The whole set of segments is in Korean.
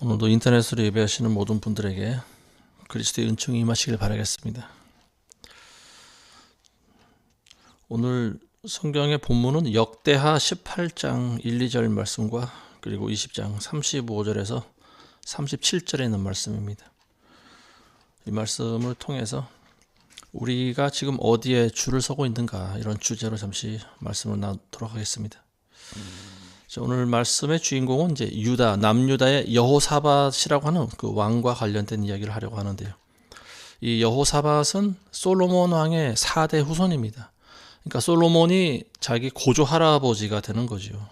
오늘도 인터넷으로 예배하시는 모든 분들에게 그리스도의 은총이 임하시길 바라겠습니다. 오늘 성경의 본문은 역대하 18장 1, 2절 말씀과 그리고 20장 35절에서 37절에 있는 말씀입니다. 이 말씀을 통해서 우리가 지금 어디에 줄을 서고 있는가 이런 주제로 잠시 말씀을 나누도록 하겠습니다. 자, 오늘 말씀의 주인공은 이제 유다, 남유다의 여호사밧이라고 하는 그 왕과 관련된 이야기를 하려고 하는데요. 이 여호사밧은 솔로몬 왕의 4대 후손입니다. 그러니까 솔로몬이 자기 고조 할아버지가 되는 거죠.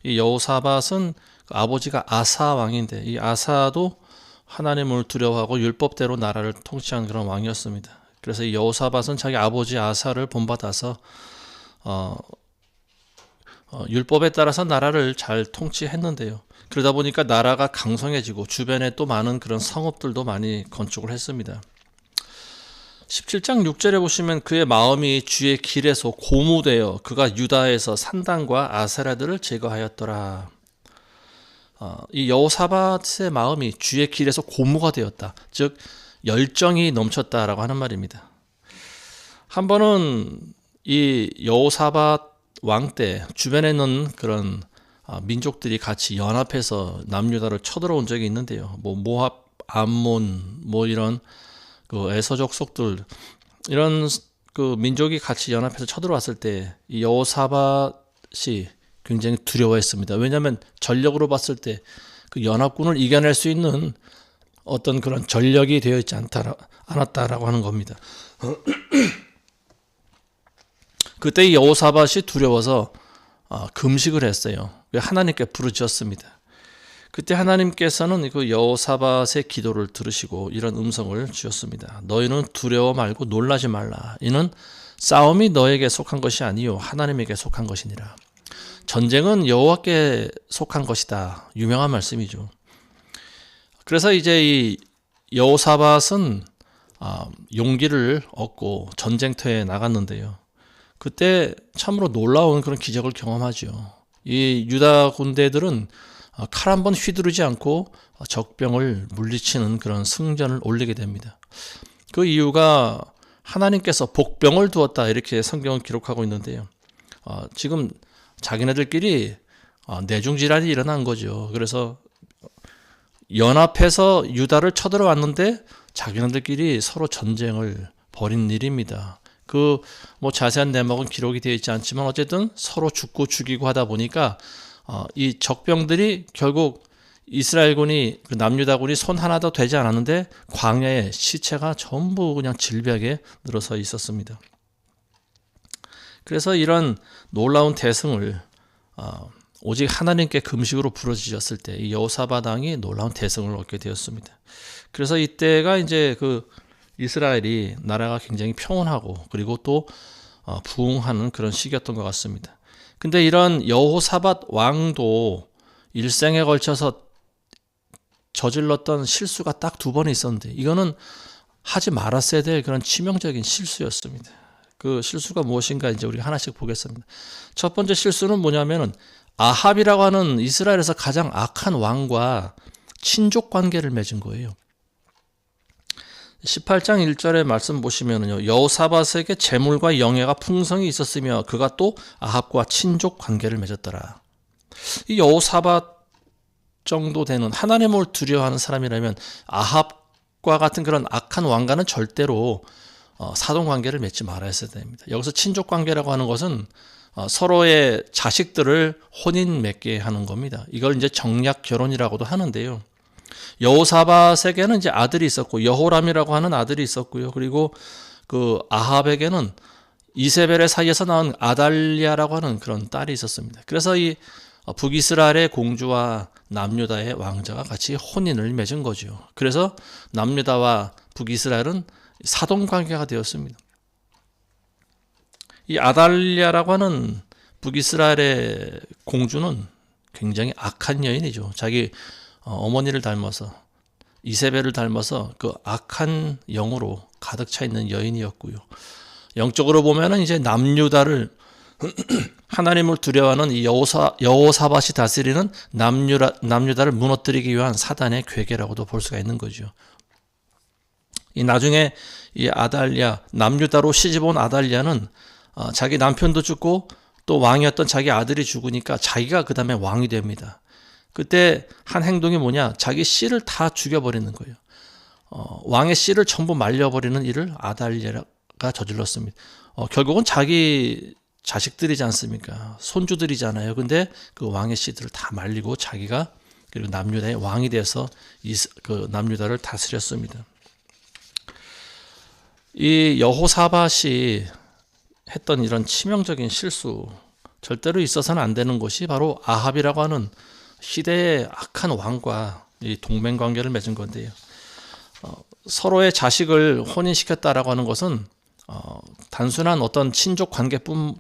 이 여호사밧은 아버지가 아사 왕인데 이 아사도 하나님을 두려워하고 율법대로 나라를 통치한 그런 왕이었습니다. 그래서 이 여호사밧은 자기 아버지 아사를 본받아서 율법에 따라서 나라를 잘 통치했는데요. 그러다 보니까 나라가 강성해지고 주변에 또 많은 그런 성읍들도 많이 건축을 했습니다. 17장 6절에 보시면 그의 마음이 주의 길에서 고무되어 그가 유다에서 산당과 아세라들을 제거하였더라. 이 여호사밧의 마음이 주의 길에서 고무가 되었다. 즉 열정이 넘쳤다라고 하는 말입니다. 한 번은 이 여호사밧 왕 때 주변에 있는 그런 민족들이 같이 연합해서 남유다를 쳐들어온 적이 있는데요. 모압, 암몬, 이런 그 에서족 속들 이런 그 민족이 같이 연합해서 쳐들어왔을 때 이 여호사밧이 굉장히 두려워했습니다. 왜냐하면 전력으로 봤을 때 그 연합군을 이겨낼 수 있는 어떤 그런 전력이 되어 있지 않았다라고 하는 겁니다. 그때 이 여호사밧이 두려워서 금식을 했어요. 하나님께 부르짖었습니다. 그때 하나님께서는 그 여호사밧의 기도를 들으시고 이런 음성을 주셨습니다. 너희는 두려워 말고 놀라지 말라. 이는 싸움이 너에게 속한 것이 아니요 하나님에게 속한 것이니라. 전쟁은 여호와께 속한 것이다. 유명한 말씀이죠. 그래서 이제 이 여호사밧은 용기를 얻고 전쟁터에 나갔는데요. 그때 참으로 놀라운 그런 기적을 경험하죠. 이 유다 군대들은 칼 한 번 휘두르지 않고 적병을 물리치는 그런 승전을 올리게 됩니다. 그 이유가 하나님께서 복병을 두었다 이렇게 성경은 기록하고 있는데요. 지금 자기네들끼리 내중질환이 일어난 거죠. 그래서 연합해서 유다를 쳐들어왔는데 자기네들끼리 서로 전쟁을 벌인 일입니다. 자세한 내막은 기록이 되어 있지 않지만 어쨌든 서로 죽고 죽이고 하다 보니까 이 적병들이 결국 이스라엘군이 그 남유다군이 손 하나도 되지 않았는데 광야에 시체가 전부 그냥 질벽에 늘어서 있었습니다. 그래서 이런 놀라운 대승을 오직 하나님께 금식으로 부르짖었을 때 이 여호사밧 왕이 놀라운 대승을 얻게 되었습니다. 그래서 이때가 이제 그 이스라엘이 나라가 굉장히 평온하고 그리고 또 부흥하는 그런 시기였던 것 같습니다. 근데 이런 여호사밧 왕도 일생에 걸쳐서 저질렀던 실수가 딱 2번 있었는데 이거는 하지 말았어야 될 그런 치명적인 실수였습니다. 그 실수가 무엇인가 이제 우리가 하나씩 보겠습니다. 첫 번째 실수는 뭐냐면은 아합이라고 하는 이스라엘에서 가장 악한 왕과 친족 관계를 맺은 거예요. 18장 1절의 말씀 보시면요. 여호사밧에게 재물과 영예가 풍성이 있었으며 그가 또 아합과 친족 관계를 맺었더라. 이 여호사밧 정도 되는 하나님을 두려워하는 사람이라면 아합과 같은 그런 악한 왕과는 절대로 사돈 관계를 맺지 말아야 됩니다. 여기서 친족 관계라고 하는 것은 서로의 자식들을 혼인 맺게 하는 겁니다. 이걸 이제 정략 결혼이라고도 하는데요. 여호사밧에게는 이제 아들이 있었고 여호람이라고 하는 아들이 있었고요. 그리고 그 아합에게는 이세벨의 사이에서 나온 아달랴라고 하는 그런 딸이 있었습니다. 그래서 이 북이스라엘의 공주와 남유다의 왕자가 같이 혼인을 맺은 거죠. 그래서 남유다와 북이스라엘은 사돈 관계가 되었습니다. 이 아달랴라고 하는 북이스라엘의 공주는 굉장히 악한 여인이죠. 자기 어머니를 닮아서 이세벨을 닮아서 그 악한 영으로 가득 차 있는 여인이었고요. 영적으로 보면은 이제 남유다를 하나님을 두려워하는 이 여호사밧이 다스리는 남유다를 무너뜨리기 위한 사단의 괴계라고도 볼 수가 있는 거죠. 이 나중에 이 아달랴, 남유다로 시집온 아달랴는 자기 남편도 죽고 또 왕이었던 자기 아들이 죽으니까 자기가 그 다음에 왕이 됩니다. 그때 한 행동이 뭐냐? 자기 씨를 다 죽여버리는 거예요. 왕의 씨를 전부 말려버리는 일을 아달랴가 저질렀습니다. 결국은 자기 자식들이지 않습니까? 손주들이잖아요. 근데 그 왕의 씨들을 다 말리고 자기가 그리고 남유다의 왕이 돼서 그 남유다를 다스렸습니다. 이 여호사밧이 했던 이런 치명적인 실수, 절대로 있어서는 안 되는 것이 바로 아합이라고 하는 시대의 악한 왕과 이 동맹 관계를 맺은 건데요. 서로의 자식을 혼인시켰다라고 하는 것은 단순한 어떤 친족 관계뿐을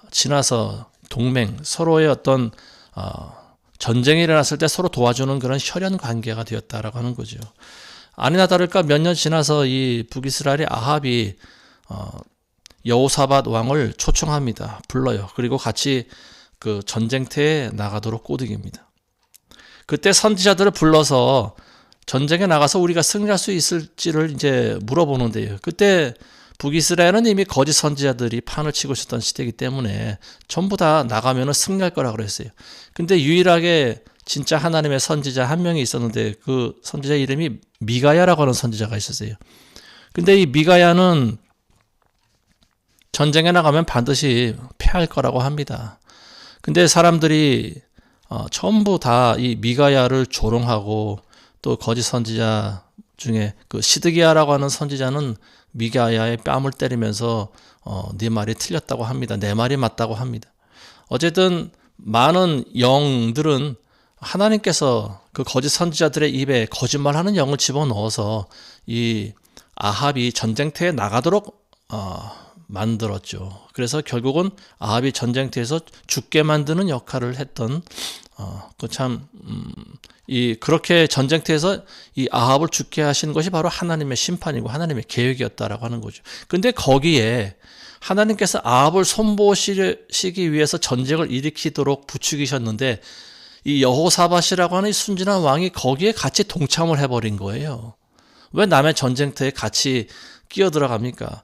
지나서 동맹, 서로의 어떤 전쟁이 일어났을 때 서로 도와주는 그런 혈연 관계가 되었다라고 하는 거죠. 아니나 다를까 몇 년 지나서 이 북이스라엘의 아합이 여호사밧 왕을 초청합니다. 불러요. 그리고 같이 그 전쟁터에 나가도록 꼬드깁니다. 그때 선지자들을 불러서 전쟁에 나가서 우리가 승리할 수 있을지를 이제 물어보는데요. 그때 북이스라엘은 이미 거짓 선지자들이 판을 치고 있었던 시대이기 때문에 전부 다 나가면은 승리할 거라고 그랬어요. 근데 유일하게 진짜 하나님의 선지자 한 명이 있었는데 그 선지자 이름이 미가야라고 하는 선지자가 있었어요. 근데 이 미가야는 전쟁에 나가면 반드시 패할 거라고 합니다. 근데 사람들이 전부 다 이 미가야를 조롱하고 또 거짓 선지자 중에 그 시드기야라고 하는 선지자는 미가야의 뺨을 때리면서 네 말이 틀렸다고 합니다. 내 말이 맞다고 합니다. 어쨌든 많은 영들은 하나님께서 그 거짓 선지자들의 입에 거짓말하는 영을 집어넣어서 이 아합이 전쟁터에 나가도록 만들었죠. 그래서 결국은 아합이 전쟁터에서 죽게 만드는 역할을 했던 그렇게 전쟁터에서 이 아합을 죽게 하신 것이 바로 하나님의 심판이고 하나님의 계획이었다라고 하는 거죠. 근데 거기에 하나님께서 아합을 손보시기 위해서 전쟁을 일으키도록 부추기셨는데 이 여호사밧이라고 하는 이 순진한 왕이 거기에 같이 동참을 해버린 거예요. 왜 남의 전쟁터에 같이 끼어들어갑니까?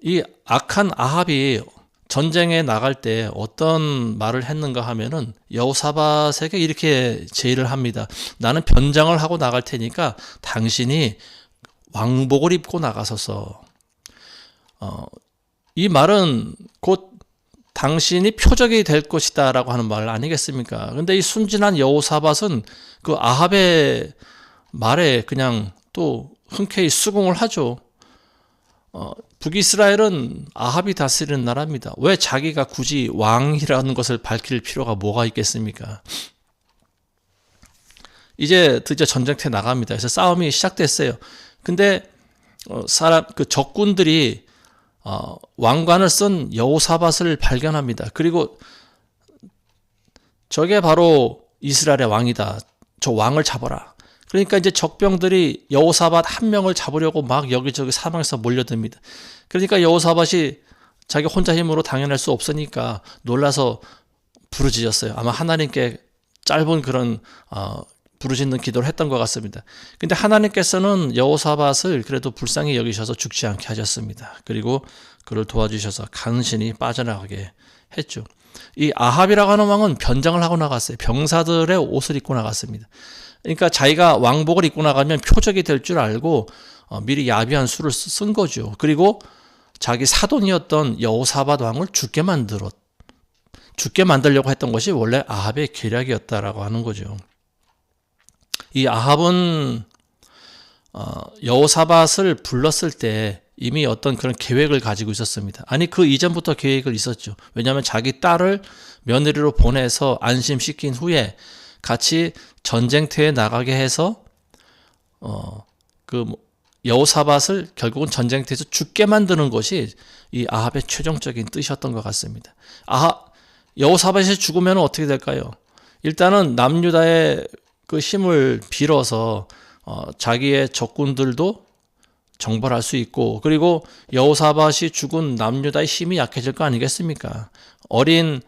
이 악한 아합이 전쟁에 나갈 때 어떤 말을 했는가 하면은 여호사밧에게 이렇게 제의를 합니다. 나는 변장을 하고 나갈 테니까 당신이 왕복을 입고 나가소서. 이 말은 곧 당신이 표적이 될 것이다 라고 하는 말 아니겠습니까? 근데 이 순진한 여호사밧은 그 아합의 말에 그냥 또 흔쾌히 수긍을 하죠. 북이스라엘은 아합이 다스리는 나라입니다. 왜 자기가 굳이 왕이라는 것을 밝힐 필요가 뭐가 있겠습니까? 이제 드디어 전쟁터에 나갑니다. 그래서 싸움이 시작됐어요. 근데 그 적군들이 왕관을 쓴 여호사밧을 발견합니다. 그리고 저게 바로 이스라엘의 왕이다. 저 왕을 잡아라. 그러니까 이제 적병들이 여호사밧 한 명을 잡으려고 막 여기저기 사방에서 몰려듭니다. 그러니까 여호사밧이 자기 혼자 힘으로 당해낼 수 없으니까 놀라서 부르짖었어요. 아마 하나님께 짧은 그런 부르짖는 기도를 했던 것 같습니다. 근데 하나님께서는 여호사밧을 그래도 불쌍히 여기셔서 죽지 않게 하셨습니다. 그리고 그를 도와주셔서 간신히 빠져나가게 했죠. 이 아합이라고 하는 왕은 변장을 하고 나갔어요. 병사들의 옷을 입고 나갔습니다. 그러니까 자기가 왕복을 입고 나가면 표적이 될 줄 알고 미리 야비한 수를 쓴 거죠. 그리고 자기 사돈이었던 여호사밧 왕을 죽게 만들려고 했던 것이 원래 아합의 계략이었다라고 하는 거죠. 이 아합은 여호사밧을 불렀을 때 이미 어떤 그런 계획을 가지고 있었습니다. 아니 그 이전부터 계획을 있었죠. 왜냐하면 자기 딸을 며느리로 보내서 안심시킨 후에 같이 전쟁터에 나가게 해서 여호사밧을 결국은 전쟁터에서 죽게 만드는 것이 이 아합의 최종적인 뜻이었던 것 같습니다. 여호사밧이 죽으면 어떻게 될까요? 일단은 남유다의 그 힘을 빌어서 자기의 적군들도 정벌할 수 있고, 그리고 여호사밧이 죽은 남유다의 힘이 약해질 거 아니겠습니까? 어린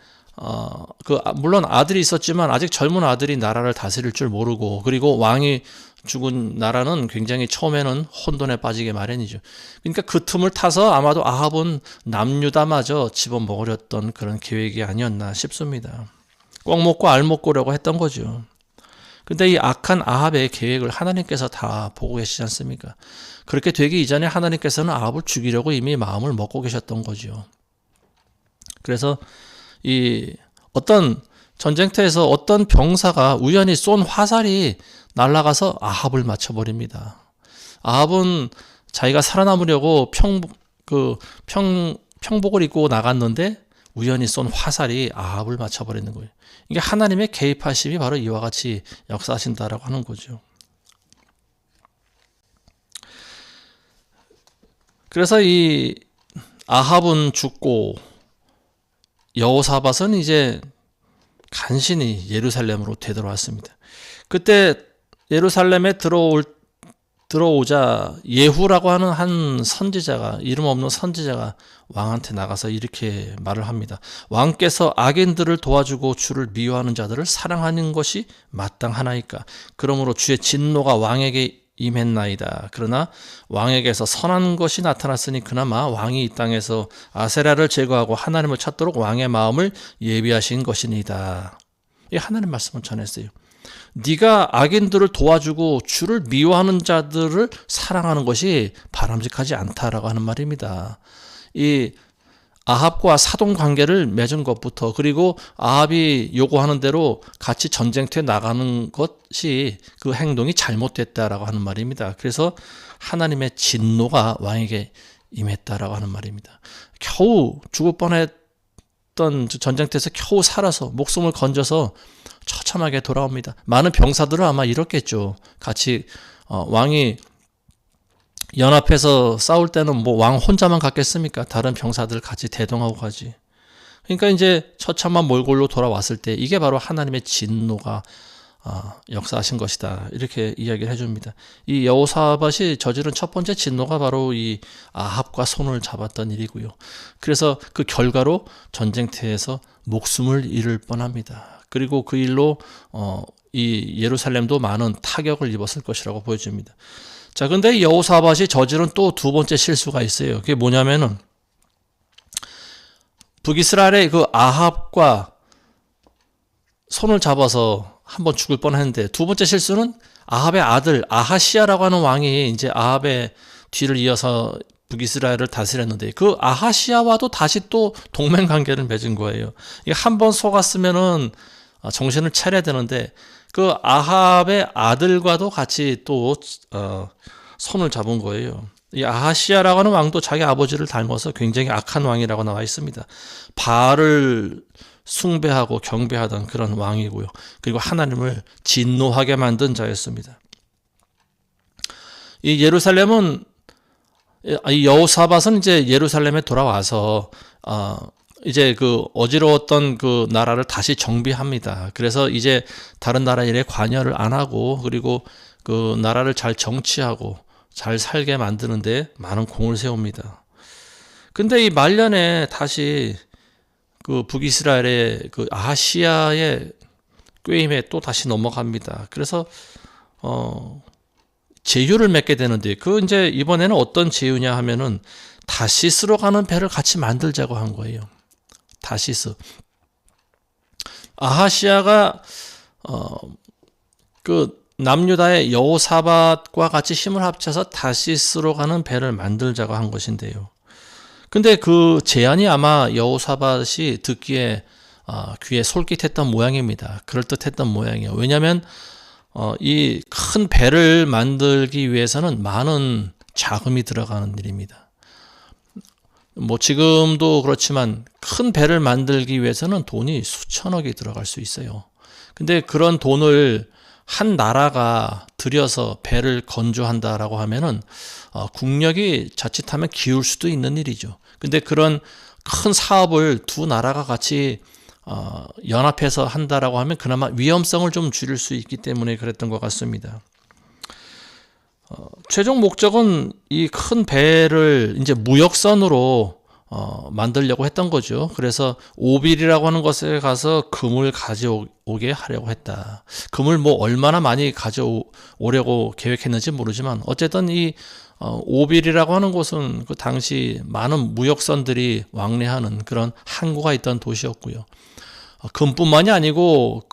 물론 아들이 있었지만 아직 젊은 아들이 나라를 다스릴 줄 모르고, 그리고 왕이 죽은 나라는 굉장히 처음에는 혼돈에 빠지게 마련이죠. 그러니까 그 틈을 타서 아마도 아합은 남유다마저 집어먹으렸던 그런 계획이 아니었나 싶습니다. 꼭 먹고 알 먹고라고 했던 거죠. 근데 이 악한 아합의 계획을 하나님께서 다 보고 계시지 않습니까? 그렇게 되기 이전에 하나님께서는 아합을 죽이려고 이미 마음을 먹고 계셨던 거죠. 그래서 이 어떤 전쟁터에서 어떤 병사가 우연히 쏜 화살이 날아가서 아합을 맞춰버립니다. 아합은 자기가 살아남으려고 평복을 입고 나갔는데 우연히 쏜 화살이 아합을 맞춰버리는 거예요. 이게 하나님의 개입하심이 바로 이와 같이 역사하신다라고 하는 거죠. 그래서 이 아합은 죽고 여호사밧은 이제 간신히 예루살렘으로 되돌아왔습니다. 그때 예루살렘에 들어오자 예후라고 하는 한 선지자가, 이름 없는 선지자가 왕한테 나가서 이렇게 말을 합니다. 왕께서 악인들을 도와주고 주를 미워하는 자들을 사랑하는 것이 마땅하나이까? 그러므로 주의 진노가 왕에게 임했나이다. 그러나 왕에게서 선한 것이 나타났으니 그나마 왕이 이 땅에서 아세라를 제거하고 하나님을 찾도록 왕의 마음을 예비하신 것이니이다. 이 하나님 말씀을 전했어요. 네가 악인들을 도와주고 주를 미워하는 자들을 사랑하는 것이 바람직하지 않다라고 하는 말입니다. 이 아합과 사돈 관계를 맺은 것부터, 그리고 아합이 요구하는 대로 같이 전쟁터에 나가는 것이, 그 행동이 잘못됐다라고 하는 말입니다. 그래서 하나님의 진노가 왕에게 임했다라고 하는 말입니다. 겨우 죽을 뻔했던 전쟁터에서 겨우 살아서 목숨을 건져서 처참하게 돌아옵니다. 많은 병사들은 아마 이렇겠죠. 같이 왕이 연합해서 싸울 때는 뭐 왕 혼자만 갔겠습니까? 다른 병사들 같이 대동하고 가지. 그러니까 이제 처참한 몰골로 돌아왔을 때 이게 바로 하나님의 진노가 역사하신 것이다. 이렇게 이야기를 해줍니다. 이 여호사밧이 저지른 첫 번째 진노가 바로 이 아합과 손을 잡았던 일이고요. 그래서 그 결과로 전쟁터에서 목숨을 잃을 뻔합니다. 그리고 그 일로 이 예루살렘도 많은 타격을 입었을 것이라고 보여집니다. 자, 근데 여호사밧이 저지른 또 두 번째 실수가 있어요. 그게 뭐냐면은 북이스라엘의 그 아합과 손을 잡아서 한번 죽을 뻔했는데, 두 번째 실수는 아합의 아들 아하시야라고 하는 왕이 이제 아합의 뒤를 이어서 북이스라엘을 다스렸는데, 그 아하시야와도 다시 또 동맹 관계를 맺은 거예요. 이게 한번 속았으면은 정신을 차려야 되는데, 그 아합의 아들과도 같이 또 손을 잡은 거예요. 이 아하시야라고 하는 왕도 자기 아버지를 닮아서 굉장히 악한 왕이라고 나와 있습니다. 바알을 숭배하고 경배하던 그런 왕이고요. 그리고 하나님을 진노하게 만든 자였습니다. 이 예루살렘은, 이 여호사밧은 이제 예루살렘에 돌아와서 이제 그 어지러웠던 그 나라를 다시 정비합니다. 그래서 이제 다른 나라 일에 관여를 안 하고, 그리고 그 나라를 잘 정치하고 잘 살게 만드는데 많은 공을 세웁니다. 근데 이 말년에 다시 그 북이스라엘의 그 아하시야의 꾀임에 또 다시 넘어갑니다. 그래서 제휴를 맺게 되는데, 그 이제 이번에는 어떤 제휴냐 하면은 다시스로 가는 배를 같이 만들자고 한 거예요. 다시스. 아하시야가 그 남유다의 여호사밧과 같이 힘을 합쳐서 다시스로 가는 배를 만들자고 한 것인데요. 근데 그 제안이 아마 여호사밧이 듣기에 귀에 솔깃했던 모양입니다. 그럴듯했던 모양이에요. 왜냐하면 이 큰 배를 만들기 위해서는 많은 자금이 들어가는 일입니다. 뭐 지금도 그렇지만 큰 배를 만들기 위해서는 돈이 수천억이 들어갈 수 있어요. 근데 그런 돈을 한 나라가 들여서 배를 건조한다라고 하면은 국력이 자칫하면 기울 수도 있는 일이죠. 근데 그런 큰 사업을 두 나라가 같이 연합해서 한다라고 하면 그나마 위험성을 좀 줄일 수 있기 때문에 그랬던 것 같습니다. 최종 목적은 이 큰 배를 이제 무역선으로 만들려고 했던 거죠. 그래서 오빌이라고 하는 곳에 가서 금을 가져오게 하려고 했다. 금을 뭐 얼마나 많이 가져오려고 계획했는지 모르지만 어쨌든 이 오빌이라고 하는 곳은 그 당시 많은 무역선들이 왕래하는 그런 항구가 있던 도시였고요. 금뿐만이 아니고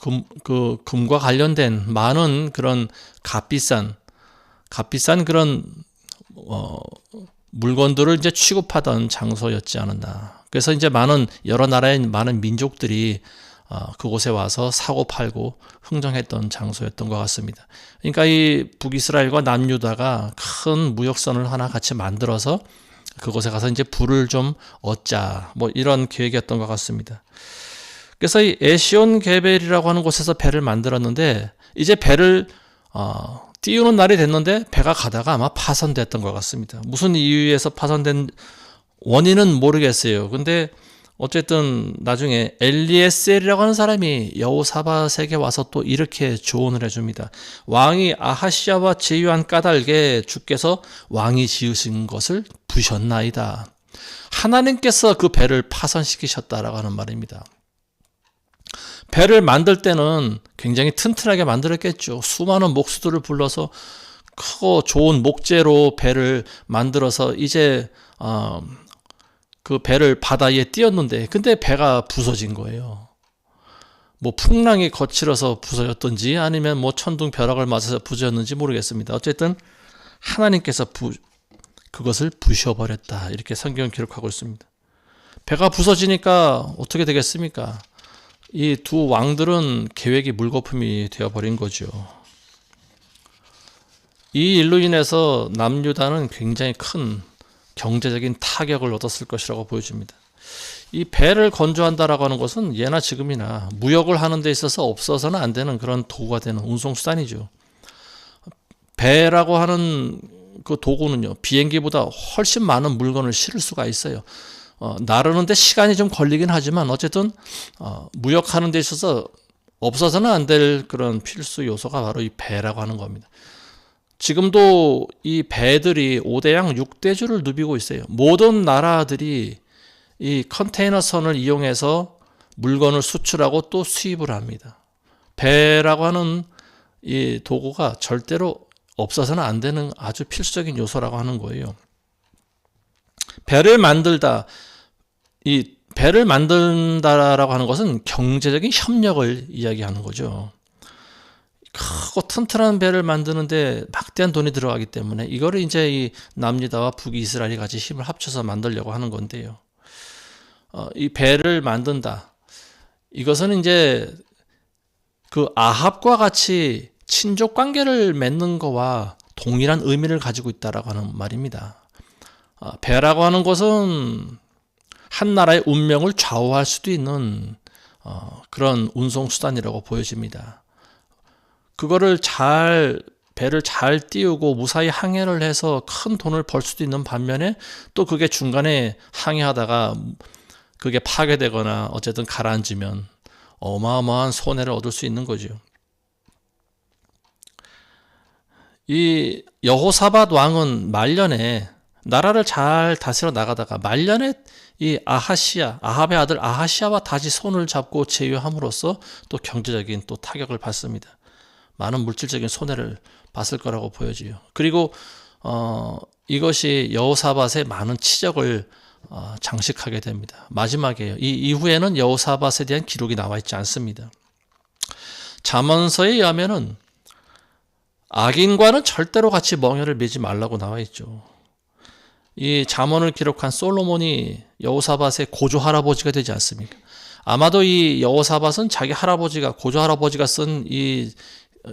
금과 관련된 많은 그런 값비싼 그런 물건들을 이제 취급하던 장소였지 않았나. 그래서 이제 여러 나라의 많은 민족들이 그곳에 와서 사고 팔고 흥정했던 장소였던 것 같습니다. 그러니까 이 북이스라엘과 남유다가 큰 무역선을 하나 같이 만들어서 그곳에 가서 이제 부를 좀 얻자, 뭐 이런 계획이었던 것 같습니다. 그래서 이 에시온 게벨이라고 하는 곳에서 배를 만들었는데 이제 배를 띄우는 날이 됐는데 배가 가다가 아마 파손됐던 것 같습니다. 무슨 이유에서 파손된 원인은 모르겠어요. 근데 어쨌든 나중에 엘리에셀이라고 하는 사람이 여호사밧에게 와서 또 이렇게 조언을 해줍니다. 왕이 아하시아와 제위한 까닭에 주께서 왕이 지으신 것을 부셨나이다. 하나님께서 그 배를 파손시키셨다라고 하는 말입니다. 배를 만들 때는 굉장히 튼튼하게 만들었겠죠. 수많은 목수들을 불러서 크고 좋은 목재로 배를 만들어서 이제 그 배를 바다에 띄웠는데 근데 배가 부서진 거예요. 뭐 풍랑이 거칠어서 부서졌든지 아니면 뭐 천둥 벼락을 맞아서 부서졌는지 모르겠습니다. 어쨌든 하나님께서 그것을 부셔버렸다. 이렇게 성경은 기록하고 있습니다. 배가 부서지니까 어떻게 되겠습니까? 이 두 왕들은 계획이 물거품이 되어버린 거죠. 이 일로 인해서 남유다는 굉장히 큰 경제적인 타격을 얻었을 것이라고 보여집니다. 이 배를 건조한다라고 하는 것은 예나 지금이나 무역을 하는 데 있어서 없어서는 안 되는 그런 도구가 되는 운송수단이죠. 배라고 하는 그 도구는요, 비행기보다 훨씬 많은 물건을 실을 수가 있어요. 나르는데 시간이 좀 걸리긴 하지만 어쨌든 무역하는 데 있어서 없어서는 안 될 그런 필수 요소가 바로 이 배라고 하는 겁니다. 지금도 이 배들이 5대양 6대주를 누비고 있어요. 모든 나라들이 이 컨테이너선을 이용해서 물건을 수출하고 또 수입을 합니다. 배라고 하는 이 도구가 절대로 없어서는 안 되는 아주 필수적인 요소라고 하는 거예요. 배를 만든다라고 하는 것은 경제적인 협력을 이야기하는 거죠. 크고 튼튼한 배를 만드는데 막대한 돈이 들어가기 때문에 이거를 이제 이 남유다와 북이스라엘이 같이 힘을 합쳐서 만들려고 하는 건데요. 이 배를 만든다. 이것은 이제 그 아합과 같이 친족 관계를 맺는 거와 동일한 의미를 가지고 있다라고 하는 말입니다. 배라고 하는 것은 한 나라의 운명을 좌우할 수도 있는 그런 운송수단이라고 보여집니다. 그거를 배를 잘 띄우고 무사히 항해를 해서 큰 돈을 벌 수도 있는 반면에 또 그게 중간에 항해하다가 그게 파괴되거나 어쨌든 가라앉으면 어마어마한 손해를 얻을 수 있는 거죠. 이 여호사밧 왕은 말년에 나라를 잘 다스려 나가다가 말년에 이 아합의 아들 아하시아와 다시 손을 잡고 제위함으로써 또 경제적인 또 타격을 받습니다. 많은 물질적인 손해를 봤을 거라고 보여져요. 그리고 이것이 여호사밧의 많은 치적을 장식하게 됩니다. 마지막이에요. 이 이후에는 여호사밧에 대한 기록이 나와 있지 않습니다. 잠언서에 의하면은 악인과는 절대로 같이 멍에를 매지 말라고 나와 있죠. 이 잠언을 기록한 솔로몬이 여호사밧의 고조 할아버지가 되지 않습니까? 아마도 이 여호사밧은 자기 고조 할아버지가 쓴 이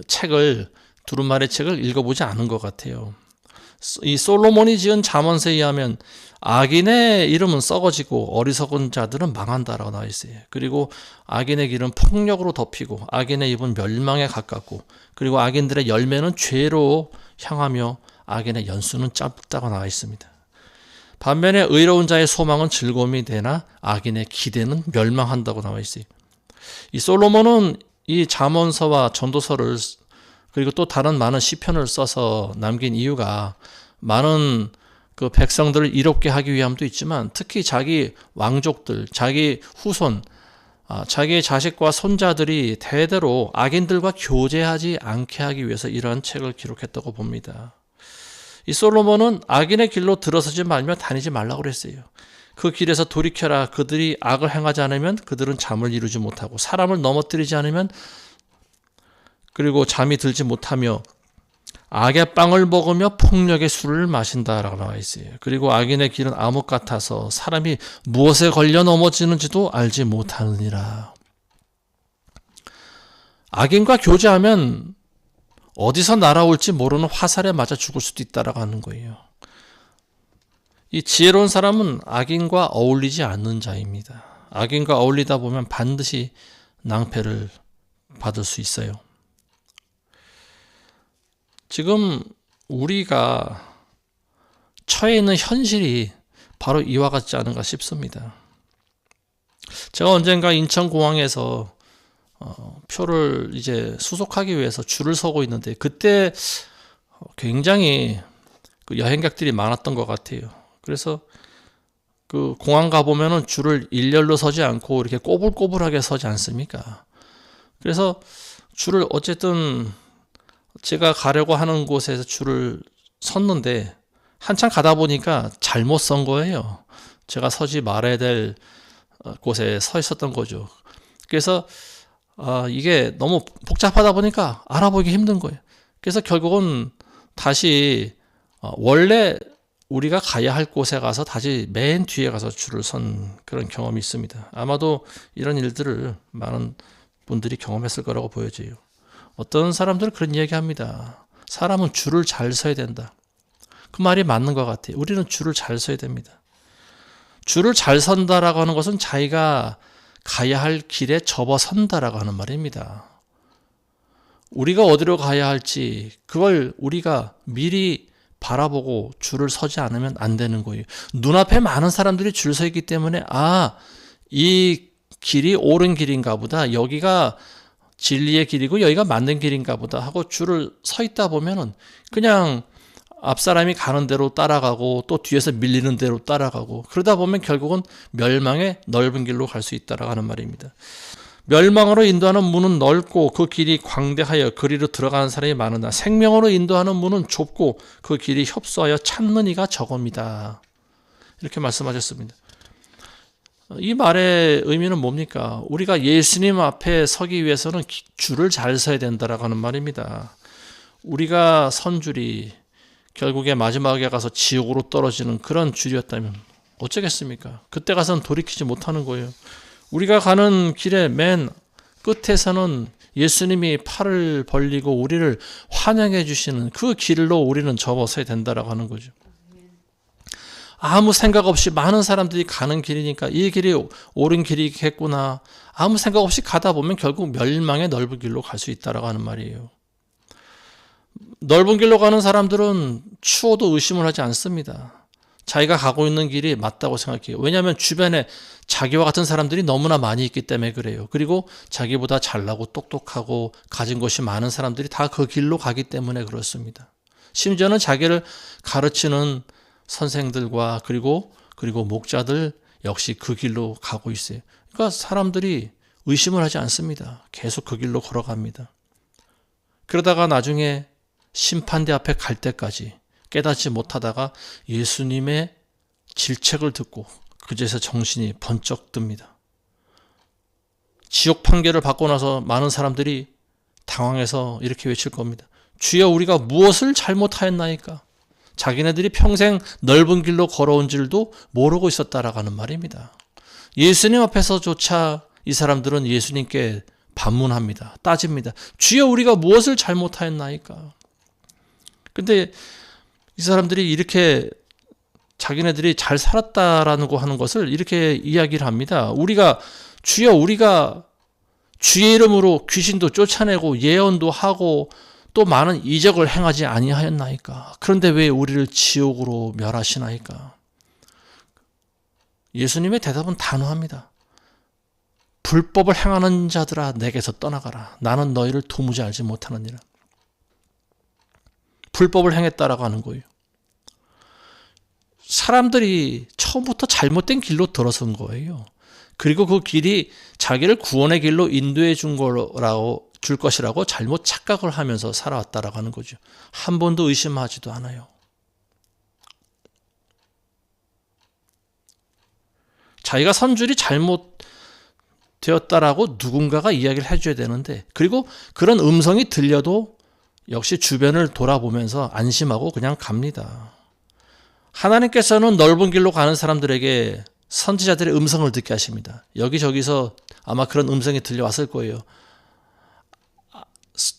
책을, 두루마리 책을 읽어보지 않은 것 같아요. 이 솔로몬이 지은 잠언서에 의하면 악인의 이름은 썩어지고 어리석은 자들은 망한다라고 나와 있어요. 그리고 악인의 길은 폭력으로 덮이고 악인의 입은 멸망에 가깝고 그리고 악인들의 열매는 죄로 향하며 악인의 연수는 짧다고 나와 있습니다. 반면에 의로운 자의 소망은 즐거움이 되나 악인의 기대는 멸망한다고 나와 있어요. 이 솔로몬은 이 잠언서와 전도서를 그리고 또 다른 많은 시편을 써서 남긴 이유가 많은 그 백성들을 이롭게 하기 위함도 있지만 특히 자기 왕족들, 자기 후손, 자기의 자식과 손자들이 대대로 악인들과 교제하지 않게 하기 위해서 이러한 책을 기록했다고 봅니다. 이 솔로몬은 악인의 길로 들어서지 말며 다니지 말라고 그랬어요. 그 길에서 돌이켜라. 그들이 악을 행하지 않으면 그들은 잠을 이루지 못하고 사람을 넘어뜨리지 않으면 그리고 잠이 들지 못하며 악의 빵을 먹으며 폭력의 술을 마신다라고 나와 있어요. 그리고 악인의 길은 암흑 같아서 사람이 무엇에 걸려 넘어지는지도 알지 못하느니라. 악인과 교제하면 어디서 날아올지 모르는 화살에 맞아 죽을 수도 있다라고 하는 거예요. 이 지혜로운 사람은 악인과 어울리지 않는 자입니다. 악인과 어울리다 보면 반드시 낭패를 받을 수 있어요. 지금 우리가 처해 있는 현실이 바로 이와 같지 않은가 싶습니다. 제가 언젠가 인천공항에서 표를 이제 수속하기 위해서 줄을 서고 있는데 그때 굉장히 그 여행객들이 많았던 것 같아요. 그래서 그 공항 가보면은 줄을 일렬로 서지 않고 이렇게 꼬불꼬불하게 서지 않습니까? 그래서 줄을 어쨌든 제가 가려고 하는 곳에서 줄을 섰는데 한참 가다 보니까 잘못 선 거예요. 제가 서지 말아야 될 곳에 서 있었던 거죠. 그래서 이게 너무 복잡하다 보니까 알아보기 힘든 거예요. 그래서 결국은 다시 원래 우리가 가야 할 곳에 가서 다시 맨 뒤에 가서 줄을 선 그런 경험이 있습니다. 아마도 이런 일들을 많은 분들이 경험했을 거라고 보여져요. 어떤 사람들은 그런 이야기합니다. 사람은 줄을 잘 서야 된다. 그 말이 맞는 것 같아요. 우리는 줄을 잘 서야 됩니다. 줄을 잘 선다라고 하는 것은 자기가 가야 할 길에 접어선다라고 하는 말입니다. 우리가 어디로 가야 할지 그걸 우리가 미리 바라보고 줄을 서지 않으면 안 되는 거예요. 눈앞에 많은 사람들이 줄 서 있기 때문에 이 길이 옳은 길인가 보다. 여기가 진리의 길이고 여기가 맞는 길인가 보다 하고 줄을 서 있다 보면은 그냥 앞사람이 가는 대로 따라가고 또 뒤에서 밀리는 대로 따라가고 그러다 보면 결국은 멸망의 넓은 길로 갈 수 있다라고 하는 말입니다. 멸망으로 인도하는 문은 넓고 그 길이 광대하여 그리로 들어가는 사람이 많으나 생명으로 인도하는 문은 좁고 그 길이 협소하여 찾는 이가 적음이다. 이렇게 말씀하셨습니다. 이 말의 의미는 뭡니까? 우리가 예수님 앞에 서기 위해서는 줄을 잘 서야 된다라고 하는 말입니다. 우리가 선 줄이 결국에 마지막에 가서 지옥으로 떨어지는 그런 줄이었다면 어쩌겠습니까? 그때 가서는 돌이키지 못하는 거예요. 우리가 가는 길의 맨 끝에서는 예수님이 팔을 벌리고 우리를 환영해 주시는 그 길로 우리는 접어서야 된다라고 하는 거죠. 아무 생각 없이 많은 사람들이 가는 길이니까 이 길이 옳은 길이겠구나. 아무 생각 없이 가다 보면 결국 멸망의 넓은 길로 갈 수 있다라고 하는 말이에요. 넓은 길로 가는 사람들은 추워도 의심을 하지 않습니다. 자기가 가고 있는 길이 맞다고 생각해요. 왜냐하면 주변에 자기와 같은 사람들이 너무나 많이 있기 때문에 그래요. 그리고 자기보다 잘나고 똑똑하고 가진 것이 많은 사람들이 다 그 길로 가기 때문에 그렇습니다. 심지어는 자기를 가르치는 선생들과 그리고 목자들 역시 그 길로 가고 있어요. 그러니까 사람들이 의심을 하지 않습니다. 계속 그 길로 걸어갑니다. 그러다가 나중에 심판대 앞에 갈 때까지 깨닫지 못하다가 예수님의 질책을 듣고 그제서 정신이 번쩍 듭니다. 지옥 판결을 받고 나서 많은 사람들이 당황해서 이렇게 외칠 겁니다. 주여 우리가 무엇을 잘못하였나이까? 자기네들이 평생 넓은 길로 걸어온 줄도 모르고 있었다라고 하는 말입니다. 예수님 앞에서조차 이 사람들은 예수님께 반문합니다. 따집니다. 주여 우리가 무엇을 잘못하였나이까? 근데 이 사람들이 이렇게 자기네들이 잘 살았다라는 거 하는 것을 이렇게 이야기를 합니다. 주여 우리가 주의 이름으로 귀신도 쫓아내고 예언도 하고 또 많은 이적을 행하지 아니하였나이까? 그런데 왜 우리를 지옥으로 멸하시나이까? 예수님의 대답은 단호합니다. 불법을 행하는 자들아 내게서 떠나가라. 나는 너희를 도무지 알지 못하느니라. 불법을 행했다라고 하는 거예요. 사람들이 처음부터 잘못된 길로 들어선 거예요. 그리고 그 길이 자기를 구원의 길로 인도해 줄 것이라고 잘못 착각을 하면서 살아왔다라고 하는 거죠. 한 번도 의심하지도 않아요. 자기가 선 줄이 잘못되었다라고 누군가가 이야기를 해줘야 되는데, 그리고 그런 음성이 들려도 역시 주변을 돌아보면서 안심하고 그냥 갑니다. 하나님께서는 넓은 길로 가는 사람들에게 선지자들의 음성을 듣게 하십니다. 여기저기서 아마 그런 음성이 들려왔을 거예요.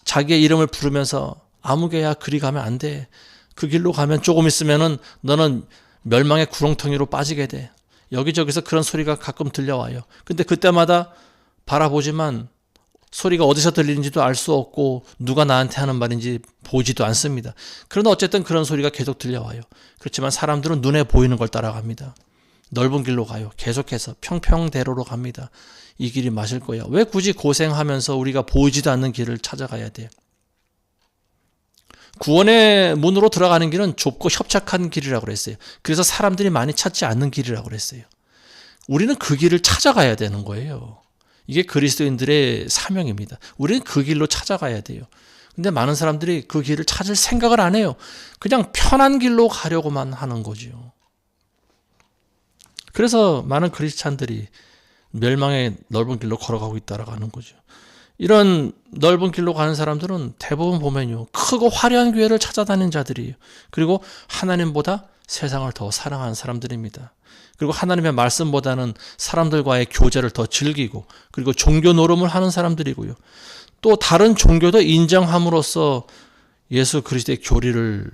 자기의 이름을 부르면서 아무개야 그리 가면 안 돼. 그 길로 가면 조금 있으면은 너는 멸망의 구렁텅이로 빠지게 돼. 여기저기서 그런 소리가 가끔 들려와요. 근데 그때마다 바라보지만 소리가 어디서 들리는지도 알 수 없고 누가 나한테 하는 말인지 보지도 않습니다. 그러나 어쨌든 그런 소리가 계속 들려와요. 그렇지만 사람들은 눈에 보이는 걸 따라갑니다. 넓은 길로 가요. 계속해서 평평대로로 갑니다. 이 길이 맞을 거야. 왜 굳이 고생하면서 우리가 보이지도 않는 길을 찾아가야 돼? 구원의 문으로 들어가는 길은 좁고 협착한 길이라고 그랬어요. 그래서 사람들이 많이 찾지 않는 길이라고 그랬어요. 우리는 그 길을 찾아가야 되는 거예요. 이게 그리스도인들의 사명입니다. 우리는 그 길로 찾아가야 돼요. 근데 많은 사람들이 그 길을 찾을 생각을 안 해요. 그냥 편한 길로 가려고만 하는 거죠. 그래서 많은 크리스찬들이 멸망의 넓은 길로 걸어가고 있다라고 하는 거죠. 이런 넓은 길로 가는 사람들은 대부분 보면요, 크고 화려한 교회를 찾아다니는 자들이에요. 그리고 하나님보다 세상을 더 사랑하는 사람들입니다. 그리고 하나님의 말씀보다는 사람들과의 교제를 더 즐기고, 그리고 종교 노름을 하는 사람들이고요. 또 다른 종교도 인정함으로써 예수 그리스도의 교리를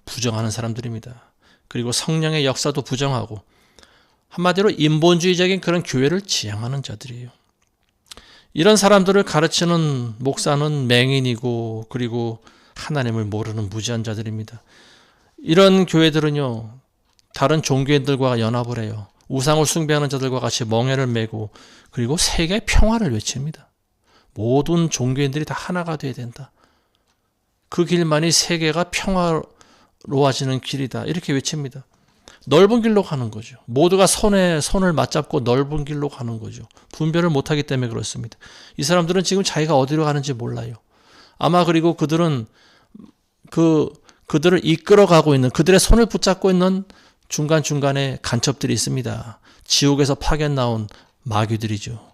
부정하는 사람들입니다. 그리고 성령의 역사도 부정하고, 한마디로 인본주의적인 그런 교회를 지향하는 자들이에요. 이런 사람들을 가르치는 목사는 맹인이고, 그리고 하나님을 모르는 무지한 자들입니다. 이런 교회들은요, 다른 종교인들과 연합을 해요. 우상을 숭배하는 자들과 같이 멍에를 메고, 그리고 세계 평화를 외칩니다. 모든 종교인들이 다 하나가 돼야 된다. 그 길만이 세계가 평화로워지는 길이다. 이렇게 외칩니다. 넓은 길로 가는 거죠. 모두가 손을 맞잡고 넓은 길로 가는 거죠. 분별을 못하기 때문에 그렇습니다. 이 사람들은 지금 자기가 어디로 가는지 몰라요. 아마 그리고 그들은 그들을 이끌어가고 있는, 그들의 손을 붙잡고 있는 중간중간에 간첩들이 있습니다. 지옥에서 파견 나온 마귀들이죠.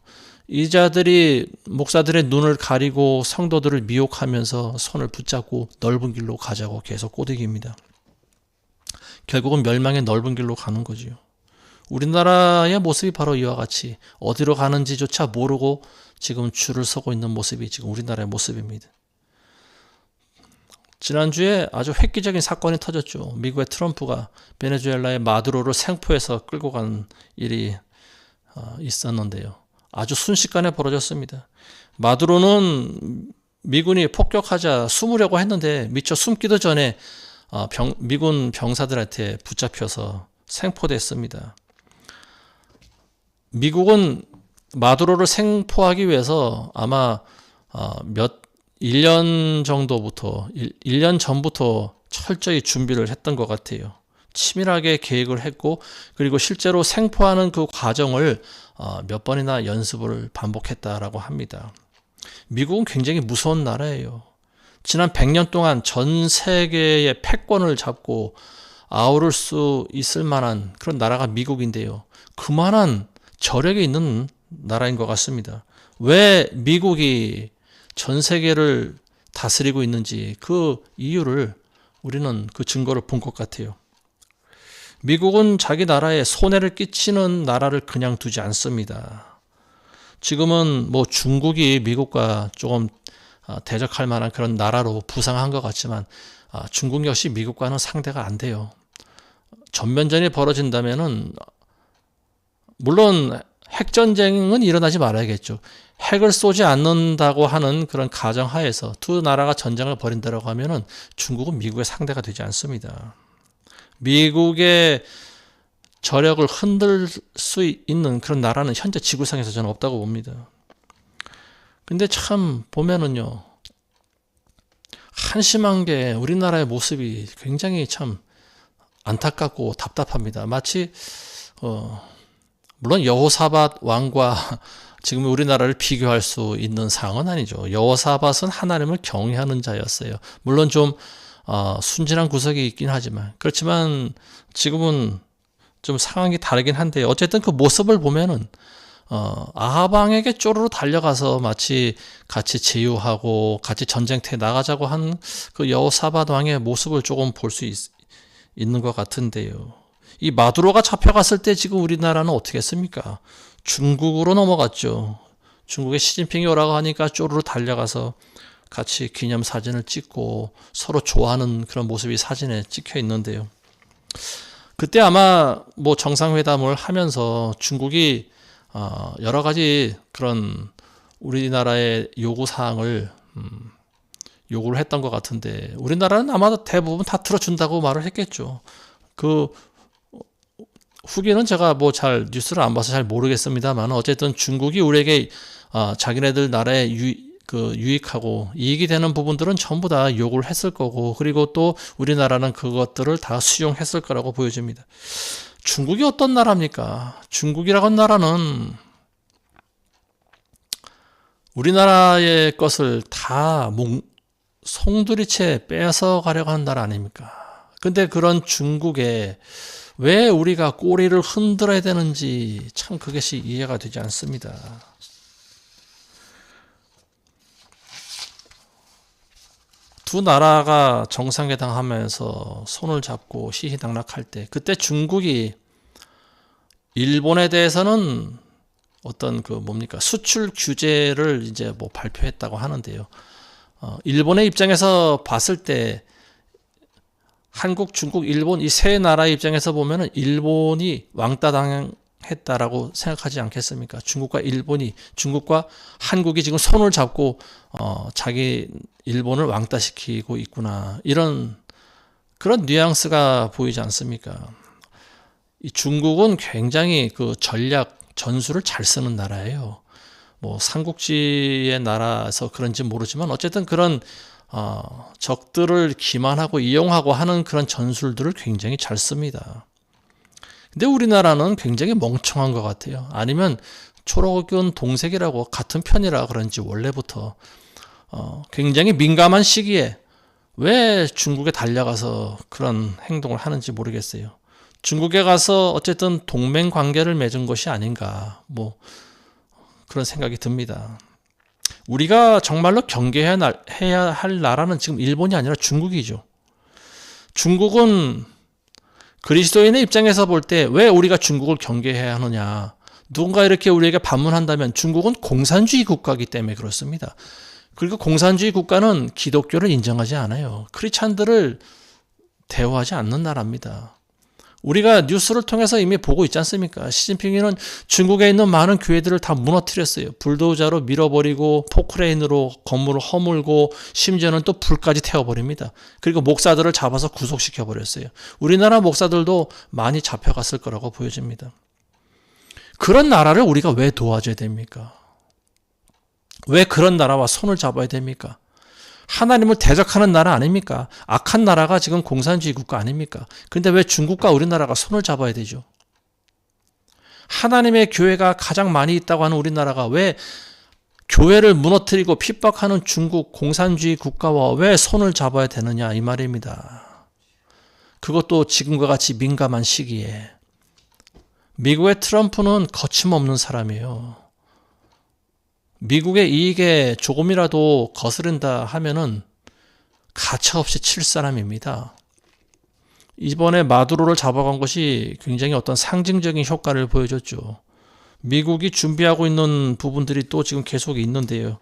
이 자들이 목사들의 눈을 가리고 성도들을 미혹하면서 손을 붙잡고 넓은 길로 가자고 계속 꼬드깁니다. 결국은 멸망의 넓은 길로 가는 거지요. 우리나라의 모습이 바로 이와 같이 어디로 가는지조차 모르고 지금 줄을 서고 있는 모습이 지금 우리나라의 모습입니다. 지난주에 아주 획기적인 사건이 터졌죠. 미국의 트럼프가 베네수엘라의 마두로를 생포해서 끌고 간 일이 있었는데요. 아주 순식간에 벌어졌습니다. 마두로는 미군이 폭격하자 숨으려고 했는데 미처 숨기도 전에 미군 병사들한테 붙잡혀서 생포됐습니다. 미국은 마두로를 생포하기 위해서 아마 1년 전부터 철저히 준비를 했던 것 같아요. 치밀하게 계획을 했고, 그리고 실제로 생포하는 그 과정을 몇 번이나 연습을 반복했다라고 합니다. 미국은 굉장히 무서운 나라예요. 지난 100년 동안 전 세계의 패권을 잡고 아우를 수 있을 만한 그런 나라가 미국인데요. 그만한 저력이 있는 나라인 것 같습니다. 왜 미국이 전 세계를 다스리고 있는지 그 이유를 우리는 그 증거를 본 것 같아요. 미국은 자기 나라에 손해를 끼치는 나라를 그냥 두지 않습니다. 지금은 뭐 중국이 미국과 조금 대적할 만한 그런 나라로 부상한 것 같지만 중국 역시 미국과는 상대가 안 돼요. 전면전이 벌어진다면은 물론 핵전쟁은 일어나지 말아야겠죠. 핵을 쏘지 않는다고 하는 그런 가정하에서 두 나라가 전쟁을 벌인다고 하면은 중국은 미국의 상대가 되지 않습니다. 미국의 저력을 흔들 수 있는 그런 나라는 현재 지구상에서 저는 없다고 봅니다. 근데 참 보면은요, 한심한 게 우리나라의 모습이 굉장히 참 안타깝고 답답합니다. 마치 물론 여호사밧 왕과 지금 우리나라를 비교할 수 있는 상황은 아니죠. 여호사밧은 하나님을 경외하는 자였어요. 물론 좀 순진한 구석이 있긴 하지만, 그렇지만 지금은 좀 상황이 다르긴 한데, 어쨌든 그 모습을 보면은 아합 왕에게 쪼르르 달려가서 마치 같이 제휴하고 같이 전쟁터에 나가자고 한 그 여호사밧 왕의 모습을 조금 볼 수 있는 것 같은데요. 이 마두로가 잡혀갔을 때 지금 우리나라는 어떻게 했습니까? 중국으로 넘어갔죠. 중국에 시진핑이 오라고 하니까 쪼르르 달려가서 같이 기념사진을 찍고 서로 좋아하는 그런 모습이 사진에 찍혀 있는데요. 그때 아마 뭐 정상회담을 하면서 중국이 여러 가지 그런 우리나라의 요구사항을 요구를 했던 것 같은데, 우리나라는 아마 대부분 다 들어준다고 말을 했겠죠. 그 후기는 제가 뭐 잘 뉴스를 안 봐서 잘 모르겠습니다만, 어쨌든 중국이 우리에게 자기네들 나라에 유익하고 이익이 되는 부분들은 전부 다 요구를 했을 거고, 그리고 또 우리나라는 그것들을 다 수용했을 거라고 보여집니다. 중국이 어떤 나라입니까? 중국이라고 하는 나라는 우리나라의 것을 다 송두리째 뺏어 가려고 하는 나라 아닙니까? 근데 그런 중국에 왜 우리가 꼬리를 흔들어야 되는지 참 그것이 이해가 되지 않습니다. 두 나라가 정상회담 하면서 손을 잡고 시시당락할 때, 그때 중국이 일본에 대해서는 어떤 수출 규제를 이제 뭐 발표했다고 하는데요. 일본의 입장에서 봤을 때 한국, 중국, 일본 이 세 나라의 입장에서 보면은 일본이 왕따 당했다라고 생각하지 않겠습니까? 중국과 한국이 지금 손을 잡고 자기 일본을 왕따시키고 있구나, 이런 그런 뉘앙스가 보이지 않습니까? 이 중국은 굉장히 그 전술을 잘 쓰는 나라예요. 뭐 삼국지의 나라에서 그런지 모르지만 어쨌든 그런 적들을 기만하고 이용하고 하는 그런 전술들을 굉장히 잘 씁니다. 근데 우리나라는 굉장히 멍청한 것 같아요. 아니면 초록은 동색이라고 같은 편이라 그런지 원래부터 굉장히 민감한 시기에 왜 중국에 달려가서 그런 행동을 하는지 모르겠어요. 중국에 가서 어쨌든 동맹 관계를 맺은 것이 아닌가, 뭐 그런 생각이 듭니다. 우리가 정말로 경계해야 할 나라는 지금 일본이 아니라 중국이죠. 중국은 그리스도인의 입장에서 볼 때 왜 우리가 중국을 경계해야 하느냐, 누군가 이렇게 우리에게 반문한다면 중국은 공산주의 국가이기 때문에 그렇습니다. 그리고 공산주의 국가는 기독교를 인정하지 않아요. 크리스찬들을 대우하지 않는 나라입니다. 우리가 뉴스를 통해서 이미 보고 있지 않습니까? 시진핑이는 중국에 있는 많은 교회들을 다 무너뜨렸어요. 불도저로 밀어버리고 포크레인으로 건물을 허물고 심지어는 또 불까지 태워버립니다. 그리고 목사들을 잡아서 구속시켜버렸어요. 우리나라 목사들도 많이 잡혀갔을 거라고 보여집니다. 그런 나라를 우리가 왜 도와줘야 됩니까? 왜 그런 나라와 손을 잡아야 됩니까? 하나님을 대적하는 나라 아닙니까? 악한 나라가 지금 공산주의 국가 아닙니까? 근데 왜 중국과 우리나라가 손을 잡아야 되죠? 하나님의 교회가 가장 많이 있다고 하는 우리나라가 왜 교회를 무너뜨리고 핍박하는 중국 공산주의 국가와 왜 손을 잡아야 되느냐, 이 말입니다. 그것도 지금과 같이 민감한 시기에. 미국의 트럼프는 거침없는 사람이에요. 미국의 이익에 조금이라도 거스른다 하면은 가차없이 칠 사람입니다. 이번에 마두로를 잡아간 것이 굉장히 어떤 상징적인 효과를 보여줬죠. 미국이 준비하고 있는 부분들이 또 지금 계속 있는데요.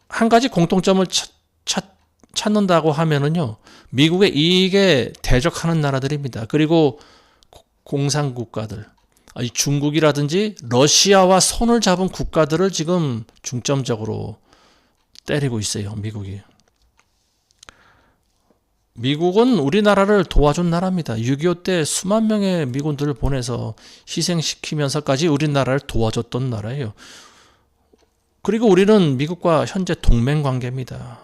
한 가지 공통점을 찾는다고 하면은요, 미국의 이익에 대적하는 나라들입니다. 그리고 공산국가들, 중국이라든지 러시아와 손을 잡은 국가들을 지금 중점적으로 때리고 있어요, 미국이. 미국은 우리나라를 도와준 나라입니다. 6.25 때 수만 명의 미군들을 보내서 희생시키면서까지 우리나라를 도와줬던 나라예요. 그리고 우리는 미국과 현재 동맹 관계입니다.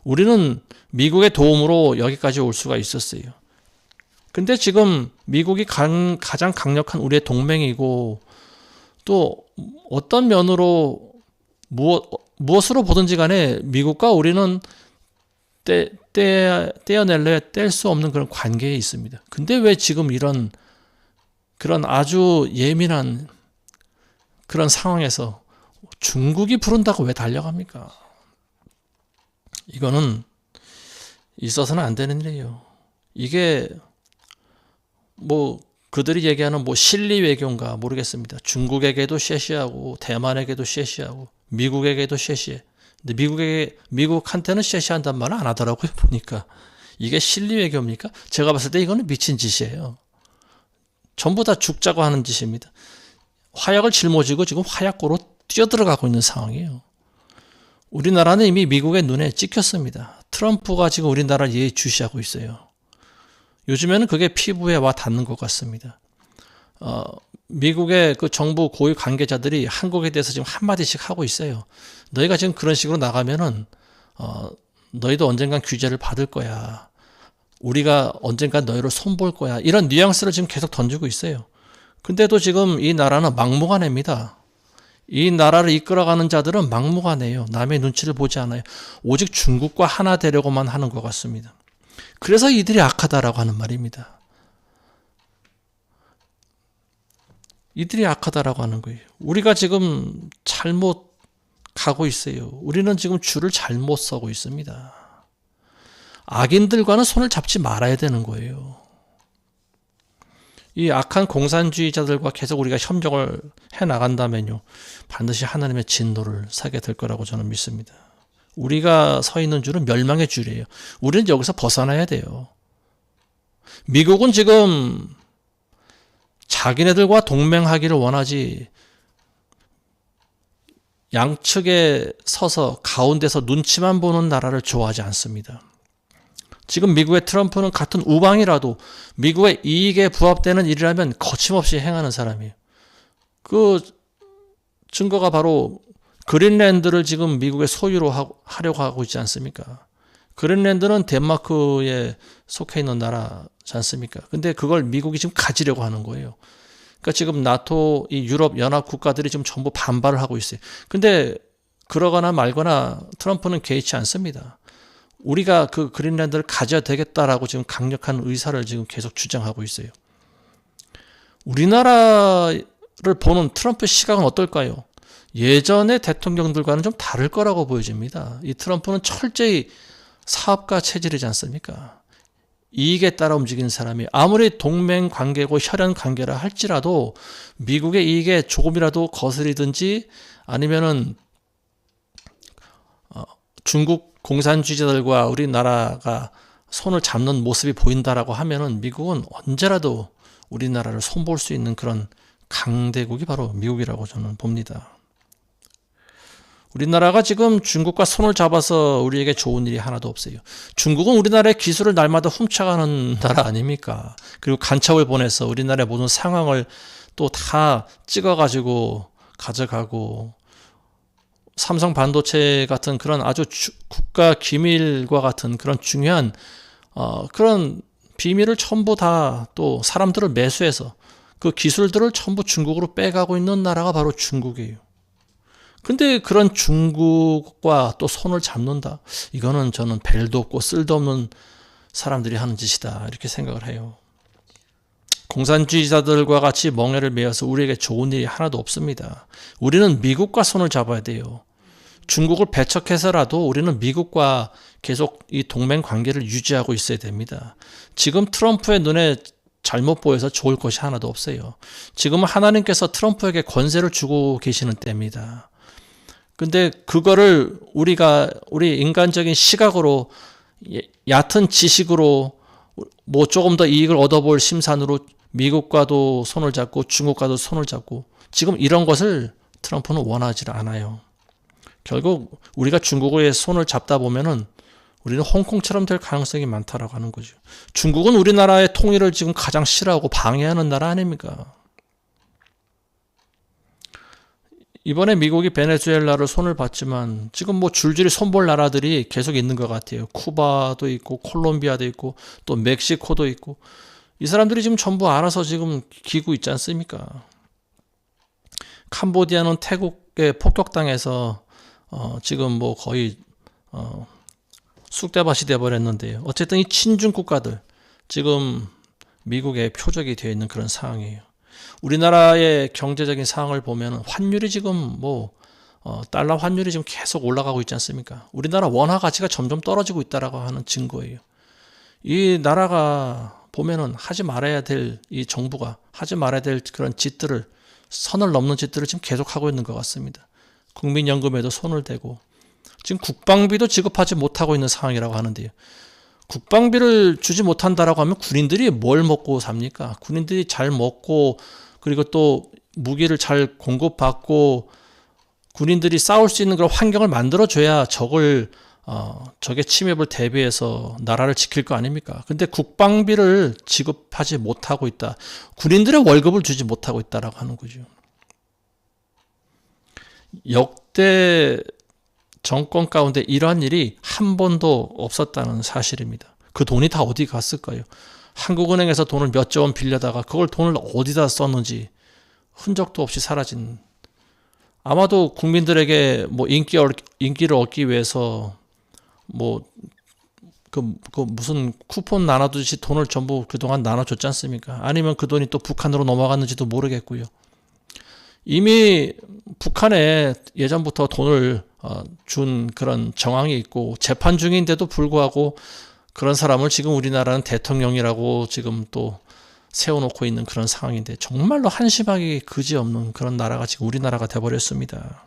우리는 미국의 도움으로 여기까지 올 수가 있었어요. 근데 지금 미국이 가장 강력한 우리의 동맹이고 또 어떤 면으로 무엇으로 보든지 간에 미국과 우리는 떼어낼래 뗄 수 없는 그런 관계에 있습니다. 근데 왜 지금 그런 아주 예민한 그런 상황에서 중국이 부른다고 왜 달려갑니까? 이거는 있어서는 안 되는 일이에요. 이게 그들이 얘기하는 실리 외교인가 모르겠습니다. 중국에게도 쉐시하고 대만에게도 쉐시하고 미국에게도 쉐시해. 근데 미국한테는 쉐시한단 말을 안 하더라고요. 보니까 이게 실리 외교입니까? 제가 봤을 때 이거는 미친 짓이에요. 전부 다 죽자고 하는 짓입니다. 화약을 짊어지고 지금 화약고로 뛰어들어가고 있는 상황이에요. 우리나라는 이미 미국의 눈에 찍혔습니다. 트럼프가 지금 우리나라를 예의주시하고 있어요. 요즘에는 그게 피부에 와 닿는 것 같습니다. 미국의 그 정부 고위 관계자들이 한국에 대해서 지금 한마디씩 하고 있어요. 너희가 지금 그런 식으로 나가면은 너희도 언젠간 규제를 받을 거야. 우리가 언젠간 너희를 손볼 거야. 이런 뉘앙스를 지금 계속 던지고 있어요. 근데도 지금 이 나라는 막무가내입니다. 이 나라를 이끌어가는 자들은 막무가내예요. 남의 눈치를 보지 않아요. 오직 중국과 하나 되려고만 하는 것 같습니다. 그래서 이들이 악하다라고 하는 말입니다. 이들이 악하다라고 하는 거예요. 우리가 지금 잘못 가고 있어요. 우리는 지금 줄을 잘못 서고 있습니다. 악인들과는 손을 잡지 말아야 되는 거예요. 이 악한 공산주의자들과 계속 우리가 협력을 해나간다면요, 반드시 하나님의 진노를 사게 될 거라고 저는 믿습니다. 우리가 서 있는 줄은 멸망의 줄이에요. 우리는 여기서 벗어나야 돼요. 미국은 지금 자기네들과 동맹하기를 원하지 양측에 서서 가운데서 눈치만 보는 나라를 좋아하지 않습니다. 지금 미국의 트럼프는 같은 우방이라도 미국의 이익에 부합되는 일이라면 거침없이 행하는 사람이에요. 그 증거가 바로 그린랜드를 지금 미국의 소유로 하려고 하고 있지 않습니까? 그린랜드는 덴마크에 속해 있는 나라지 않습니까? 근데 그걸 미국이 지금 가지려고 하는 거예요. 그러니까 지금 나토, 이 유럽 연합 국가들이 지금 전부 반발을 하고 있어요. 근데 그러거나 말거나 트럼프는 개의치 않습니다. 우리가 그 그린랜드를 가져야 되겠다라고 지금 강력한 의사를 지금 계속 주장하고 있어요. 우리나라를 보는 트럼프 시각은 어떨까요? 예전의 대통령들과는 좀 다를 거라고 보여집니다. 이 트럼프는 철저히 사업가 체질이지 않습니까? 이익에 따라 움직이는 사람이 아무리 동맹 관계고 혈연 관계라 할지라도 미국의 이익에 조금이라도 거스리든지 아니면은 중국 공산주의자들과 우리나라가 손을 잡는 모습이 보인다라고 하면은 미국은 언제라도 우리나라를 손볼 수 있는 그런 강대국이 바로 미국이라고 저는 봅니다. 우리나라가 지금 중국과 손을 잡아서 우리에게 좋은 일이 하나도 없어요. 중국은 우리나라의 기술을 날마다 훔쳐가는 나라 아닙니까? 그리고 간첩을 보내서 우리나라의 모든 상황을 또 다 찍어가지고 가져가고 삼성 반도체 같은 그런 아주 국가 기밀과 같은 그런 중요한 그런 비밀을 전부 다 또 사람들을 매수해서 그 기술들을 전부 중국으로 빼가고 있는 나라가 바로 중국이에요. 근데 그런 중국과 또 손을 잡는다. 이거는 저는 벨도 없고 쓸도 없는 사람들이 하는 짓이다. 이렇게 생각을 해요. 공산주의자들과 같이 멍에를 메어서 우리에게 좋은 일이 하나도 없습니다. 우리는 미국과 손을 잡아야 돼요. 중국을 배척해서라도 우리는 미국과 계속 이 동맹 관계를 유지하고 있어야 됩니다. 지금 트럼프의 눈에 잘못 보여서 좋을 것이 하나도 없어요. 지금은 하나님께서 트럼프에게 권세를 주고 계시는 때입니다. 근데 그거를 우리 인간적인 시각으로 얕은 지식으로 조금 더 이익을 얻어볼 심산으로 미국과도 손을 잡고 중국과도 손을 잡고 지금 이런 것을 트럼프는 원하지 않아요. 결국 우리가 중국의 손을 잡다 보면은 우리는 홍콩처럼 될 가능성이 많다라고 하는 거죠. 중국은 우리나라의 통일을 지금 가장 싫어하고 방해하는 나라 아닙니까? 이번에 미국이 베네수엘라를 손을 봤지만 지금 뭐 줄줄이 손볼 나라들이 계속 있는 것 같아요. 쿠바도 있고 콜롬비아도 있고 또 멕시코도 있고 이 사람들이 지금 전부 알아서 지금 기고 있지 않습니까? 캄보디아는 태국에 폭격당해서 지금 뭐 거의 쑥대밭이 돼버렸는데요. 어쨌든 이 친중 국가들 지금 미국의 표적이 되어 있는 그런 상황이에요. 우리나라의 경제적인 상황을 보면 환율이 지금 뭐 달러 환율이 지금 계속 올라가고 있지 않습니까? 우리나라 원화 가치가 점점 떨어지고 있다라고 하는 증거예요. 이 나라가 보면은 하지 말아야 될 이 정부가 하지 말아야 될 그런 짓들을 선을 넘는 짓들을 지금 계속하고 있는 것 같습니다. 국민연금에도 손을 대고 지금 국방비도 지급하지 못하고 있는 상황이라고 하는데요. 국방비를 주지 못한다라고 하면 군인들이 뭘 먹고 삽니까? 군인들이 잘 먹고 그리고 또 무기를 잘 공급받고 군인들이 싸울 수 있는 그런 환경을 만들어줘야 적의 침입을 대비해서 나라를 지킬 거 아닙니까? 근데 국방비를 지급하지 못하고 있다. 군인들의 월급을 주지 못하고 있다라고 하는 거죠. 역대 정권 가운데 이러한 일이 한 번도 없었다는 사실입니다. 그 돈이 다 어디 갔을까요? 한국은행에서 돈을 몇 조 원 빌려다가 그걸 돈을 어디다 썼는지 흔적도 없이 사라진, 아마도 국민들에게 뭐 인기를 얻기 위해서 뭐 그 무슨 쿠폰 나눠주듯이 돈을 전부 그동안 나눠줬지 않습니까? 아니면 그 돈이 또 북한으로 넘어갔는지도 모르겠고요. 이미 북한에 예전부터 돈을 준 그런 정황이 있고 재판 중인데도 불구하고 그런 사람을 지금 우리나라는 대통령이라고 지금 또 세워놓고 있는 그런 상황인데 정말로 한심하게 그지없는 그런 나라가 지금 우리나라가 돼버렸습니다.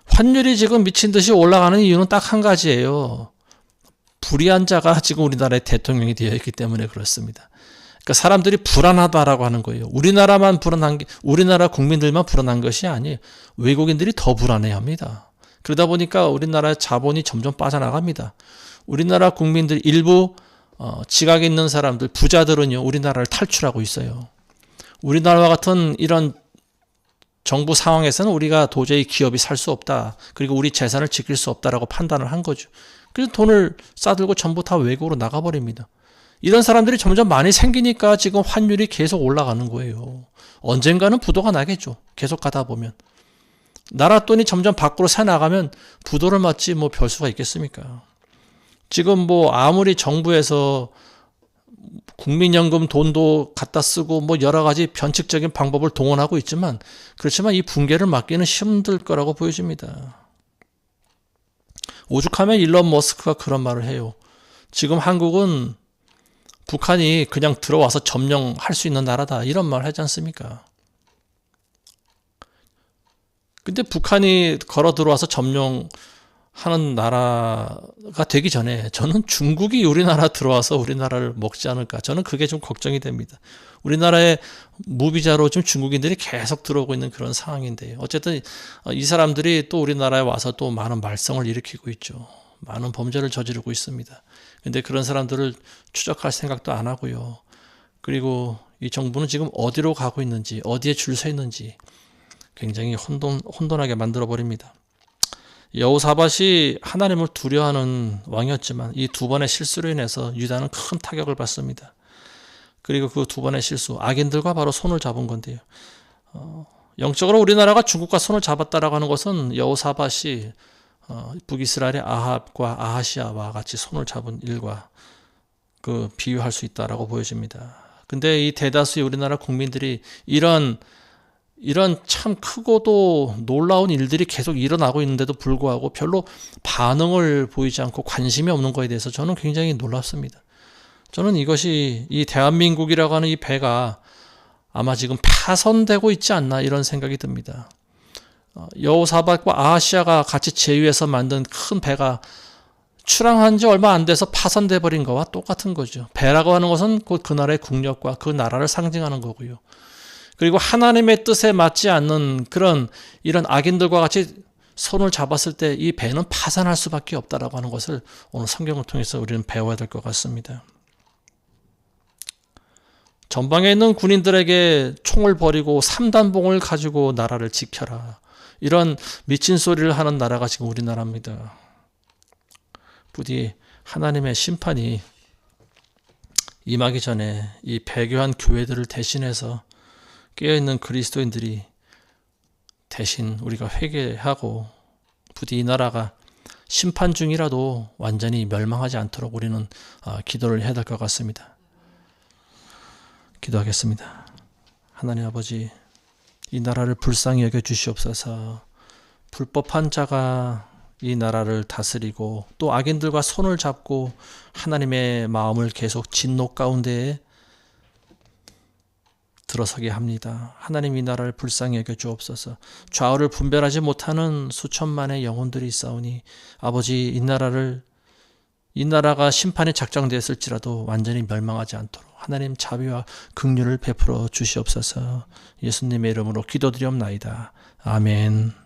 환율이 지금 미친 듯이 올라가는 이유는 딱 한 가지예요. 불의한 자가 지금 우리나라의 대통령이 되어 있기 때문에 그렇습니다. 그러니까 사람들이 불안하다라고 하는 거예요. 우리나라만 불안한 게, 우리나라 국민들만 불안한 것이 아니에요. 외국인들이 더 불안해합니다. 그러다 보니까 우리나라의 자본이 점점 빠져나갑니다. 우리나라 국민들 일부 지각 있는 사람들, 부자들은요, 우리나라를 탈출하고 있어요. 우리나라와 같은 이런 정부 상황에서는 우리가 도저히 기업이 살 수 없다. 그리고 우리 재산을 지킬 수 없다라고 판단을 한 거죠. 그래서 돈을 싸들고 전부 다 외국으로 나가버립니다. 이런 사람들이 점점 많이 생기니까 지금 환율이 계속 올라가는 거예요. 언젠가는 부도가 나겠죠. 계속 가다 보면. 나라 돈이 점점 밖으로 새 나가면 부도를 맞지 뭐 별 수가 있겠습니까? 지금 뭐 아무리 정부에서 국민연금 돈도 갖다 쓰고 뭐 여러 가지 변칙적인 방법을 동원하고 있지만 그렇지만 이 붕괴를 막기는 힘들 거라고 보여집니다. 오죽하면 일론 머스크가 그런 말을 해요. 지금 한국은 북한이 그냥 들어와서 점령할 수 있는 나라다 이런 말 하지 않습니까? 근데 북한이 걸어 들어와서 점령하는 나라가 되기 전에 저는 중국이 우리나라 들어와서 우리나라를 먹지 않을까, 저는 그게 좀 걱정이 됩니다. 우리나라에 무비자로 좀 중국인들이 계속 들어오고 있는 그런 상황인데요. 어쨌든 이 사람들이 또 우리나라에 와서 또 많은 말썽을 일으키고 있죠. 많은 범죄를 저지르고 있습니다. 근데 그런 사람들을 추적할 생각도 안 하고요. 그리고 이 정부는 지금 어디로 가고 있는지, 어디에 줄 서 있는지 굉장히 혼돈하게 만들어버립니다. 여호사밧이 하나님을 두려워하는 왕이었지만 이 두 번의 실수로 인해서 유다는 큰 타격을 받습니다. 그리고 그 두 번의 실수, 악인들과 바로 손을 잡은 건데요. 영적으로 우리나라가 중국과 손을 잡았다라고 하는 것은 여호사밧이 북이스라엘의 아합과 아하시아와 같이 손을 잡은 일과 그 비유할 수 있다라고 보여집니다. 근데 이 대다수의 우리나라 국민들이 이런 참 크고도 놀라운 일들이 계속 일어나고 있는데도 불구하고 별로 반응을 보이지 않고 관심이 없는 거에 대해서 저는 굉장히 놀랍습니다. 저는 이것이 이 대한민국이라고 하는 이 배가 아마 지금 파손되고 있지 않나 이런 생각이 듭니다. 여호사밧과 아하시아가 같이 제휴해서 만든 큰 배가 출항한 지 얼마 안 돼서 파손돼 버린 거와 똑같은 거죠. 배라고 하는 것은 곧 그 나라의 국력과 그 나라를 상징하는 거고요. 그리고 하나님의 뜻에 맞지 않는 이런 악인들과 같이 손을 잡았을 때 이 배는 파산할 수밖에 없다라고 하는 것을 오늘 성경을 통해서 우리는 배워야 될 것 같습니다. 전방에 있는 군인들에게 총을 버리고 삼단봉을 가지고 나라를 지켜라. 이런 미친 소리를 하는 나라가 지금 우리나라입니다. 부디 하나님의 심판이 임하기 전에 이 배교한 교회들을 대신해서 깨어있는 그리스도인들이 대신 우리가 회개하고 부디 이 나라가 심판 중이라도 완전히 멸망하지 않도록 우리는 기도를 해야 될 것 같습니다. 기도하겠습니다. 하나님 아버지, 이 나라를 불쌍히 여겨 주시옵소서. 불법한 자가 이 나라를 다스리고 또 악인들과 손을 잡고 하나님의 마음을 계속 진노 가운데에 들어서게 합니다. 하나님 이 나라를 불쌍히 여겨 주옵소서. 좌우를 분별하지 못하는 수천만의 영혼들이 있사오니 아버지, 이 나라가 심판이 작정되었을지라도 완전히 멸망하지 않도록 하나님 자비와 긍휼을 베풀어 주시옵소서. 예수님의 이름으로 기도드리옵나이다. 아멘.